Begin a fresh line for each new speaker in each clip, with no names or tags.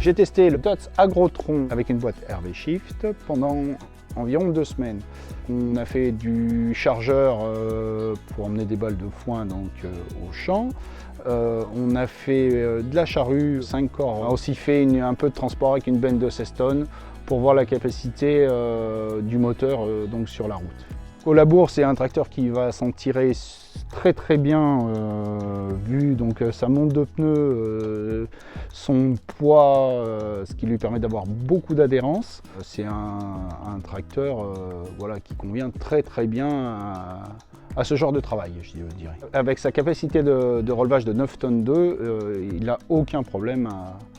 J'ai testé le Dodge Agrotron avec une boîte RV Shift pendant environ 2 semaines. On a fait du chargeur pour emmener des balles de foin au champ. On a fait de la charrue 5 corps. On a aussi fait un peu de transport avec une benne de 16 tonnes pour voir la capacité du moteur sur la route. Au labour, c'est un tracteur qui va s'en tirer très bien vu sa monte de pneus, son poids, ce qui lui permet d'avoir beaucoup d'adhérence. C'est un tracteur qui convient très bien à ce genre de travail, je dirais. Avec sa capacité de relevage de 9 tonnes 2, il n'a aucun problème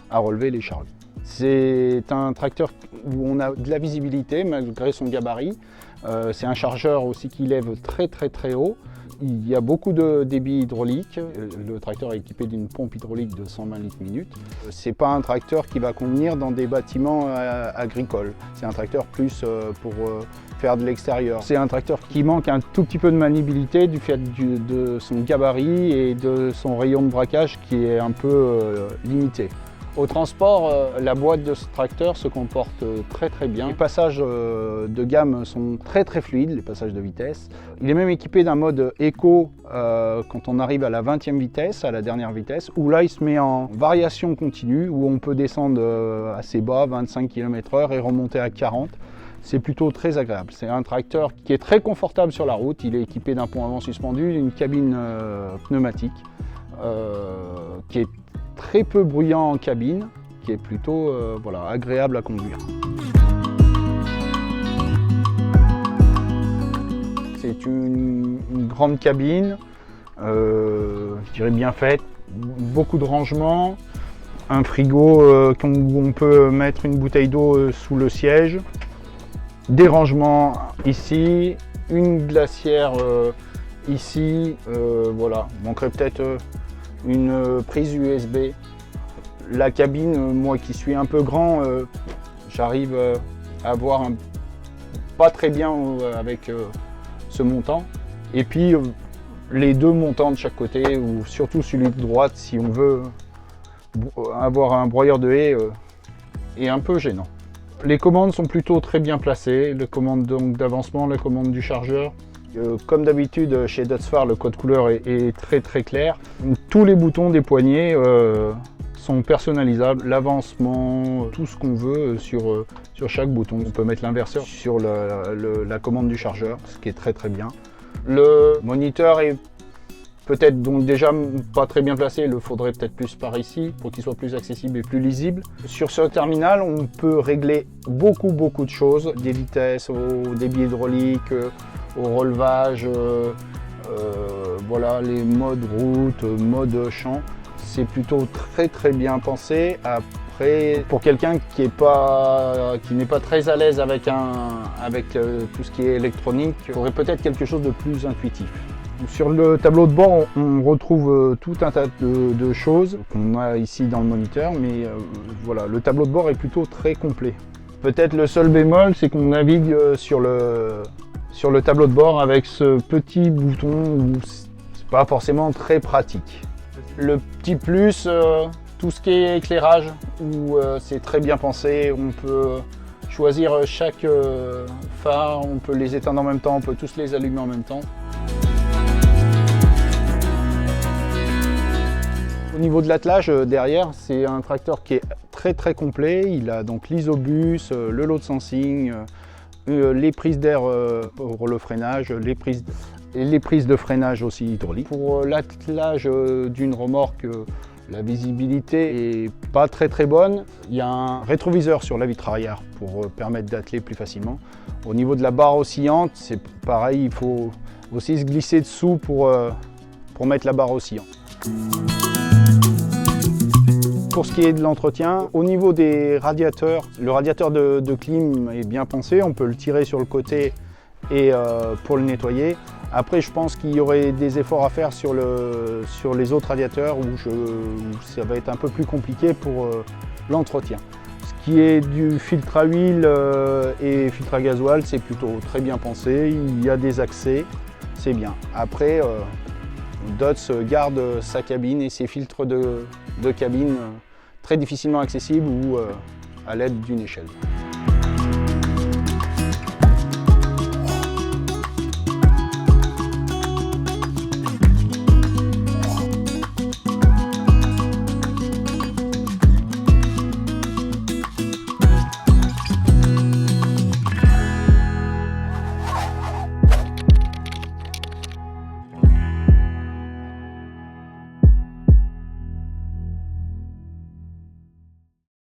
à relever les charrues. C'est un tracteur où on a de la visibilité malgré son gabarit. C'est un chargeur aussi qui lève très haut. Il y a beaucoup de débit hydraulique. Le tracteur est équipé d'une pompe hydraulique de 120 litres minute. C'est pas un tracteur qui va convenir dans des bâtiments agricoles. C'est un tracteur plus pour faire de l'extérieur. C'est un tracteur qui manque un tout petit peu de maniabilité du fait de son gabarit et de son rayon de braquage qui est un peu limité. Au transport, la boîte de ce tracteur se comporte très bien. Les passages de gamme sont très fluides, les passages de vitesse. Il est même équipé d'un mode éco quand on arrive à la 20e vitesse, à la dernière vitesse, où là il se met en variation continue, où on peut descendre assez bas, 25 km/h et remonter à 40. C'est plutôt très agréable. C'est un tracteur qui est très confortable sur la route. Il est équipé d'un pont avant suspendu, d'une cabine pneumatique qui est très peu bruyant en cabine, qui est plutôt agréable à conduire. C'est une grande cabine, je dirais bien faite, beaucoup de rangements, un frigo où on peut mettre une bouteille d'eau sous le siège, des rangements ici, une glacière ici, il manquerait peut-être une prise USB. La cabine, moi qui suis un peu grand, j'arrive à voir pas très bien avec ce montant. Et puis les deux montants de chaque côté, ou surtout celui de droite si on veut avoir un broyeur de haies, est un peu gênant. Les commandes sont plutôt très bien placées, les commandes d'avancement, la commande du chargeur. Comme d'habitude chez Dutzfar, le code couleur est très clair. Tous les boutons des poignées sont personnalisables, l'avancement, tout ce qu'on veut sur chaque bouton. On peut mettre l'inverseur sur la commande du chargeur, ce qui est très bien. Le moniteur est peut-être donc déjà pas très bien placé, il le faudrait peut-être plus par ici pour qu'il soit plus accessible et plus lisible. Sur ce terminal, on peut régler beaucoup de choses, des vitesses, au débit hydraulique, au relevage, les modes route, mode champ. C'est plutôt très bien pensé. Après, pour quelqu'un qui n'est pas très à l'aise avec tout ce qui est électronique, il faudrait peut-être quelque chose de plus intuitif. Sur le tableau de bord, on retrouve tout un tas de choses qu'on a ici dans le moniteur, mais le tableau de bord est plutôt très complet. Peut-être le seul bémol, c'est qu'on navigue sur le tableau de bord avec ce petit bouton où c'est pas forcément très pratique. Le petit plus, tout ce qui est éclairage, où c'est très bien pensé, on peut choisir chaque phare, on peut les éteindre en même temps, on peut tous les allumer en même temps. Au niveau de l'attelage, derrière, c'est un tracteur qui est très complet. Il a donc l'isobus, le load sensing, les prises d'air pour le freinage, les prises de freinage aussi hydrauliques. Pour l'attelage d'une remorque, la visibilité est pas très bonne. Il y a un rétroviseur sur la vitre arrière pour permettre d'atteler plus facilement. Au niveau de la barre oscillante, c'est pareil, il faut aussi se glisser dessous pour mettre la barre oscillante. Pour ce qui est de l'entretien, au niveau des radiateurs, le radiateur de clim est bien pensé, on peut le tirer sur le côté et pour le nettoyer. Après, je pense qu'il y aurait des efforts à faire sur les autres radiateurs où ça va être un peu plus compliqué pour l'entretien. Ce qui est du filtre à huile et filtre à gasoil, c'est plutôt très bien pensé, il y a des accès, c'est bien. Après, Dodge garde sa cabine et ses filtres de cabine très difficilement accessible ou à l'aide d'une échelle.